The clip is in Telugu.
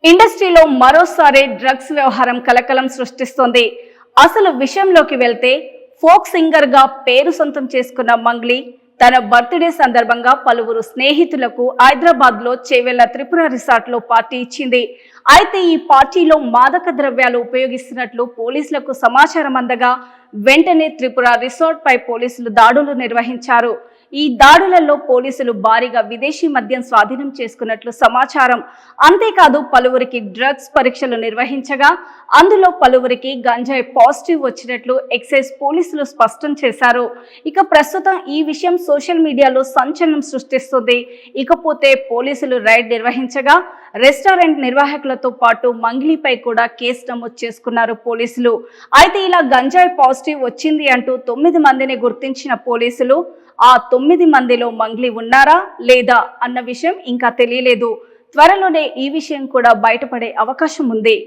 ఇండస్ట్రీలో మరోసారి డ్రగ్స్ వ్యవహారం కలకలం సృష్టిస్తోంది. అసలు విషయంలోకి వెళ్తే ఫోక్ సింగర్ గా పేరు సొంతం చేసుకున్న మంగ్లీ తన బర్త్డే సందర్భంగా పలువురు స్నేహితులకు హైదరాబాద్ లో చేవెళ్ల త్రిపుర రిసార్ట్ లో పార్టీ ఇచ్చింది. అయితే ఈ పార్టీలో మాదక ద్రవ్యాలు ఉపయోగిస్తున్నట్లు పోలీసులకు సమాచారం అందగా వెంటనే త్రిపుర రిసార్ట్ పై పోలీసులు దాడులు నిర్వహించారు. ఈ దాడులలో పోలీసులు భారీగా విదేశీ మద్యం స్వాధీనం చేసుకున్నట్లు సమాచారం. అంతేకాదు పలువురికి డ్రగ్స్ పరీక్షలు నిర్వహించగా అందులో పలువురికి గంజాయి పాజిటివ్ వచ్చినట్లు ఎక్సైజ్ పోలీసులు స్పష్టం చేశారు. ఇక ప్రస్తుతం ఈ విషయం సోషల్ మీడియాలో సంచలనం సృష్టిస్తుంది. ఇకపోతే పోలీసులు రైడ్ నిర్వహించగా రెస్టారెంట్ నిర్వాహకులతో పాటు మంగ్లీపై కూడా కేసు నమోదు చేసుకున్నారు పోలీసులు. అయితే ఇలా గంజాయి పాజిటివ్ వచ్చింది అంటూ 9 మందిని గుర్తించిన పోలీసులు ఆ 9 మందిలో మంగ్లీ ఉన్నారా లేదా అన్న విషయం ఇంకా తెలియలేదు. త్వరలోనే ఈ విషయం కూడా బయటపడే అవకాశం ఉంది.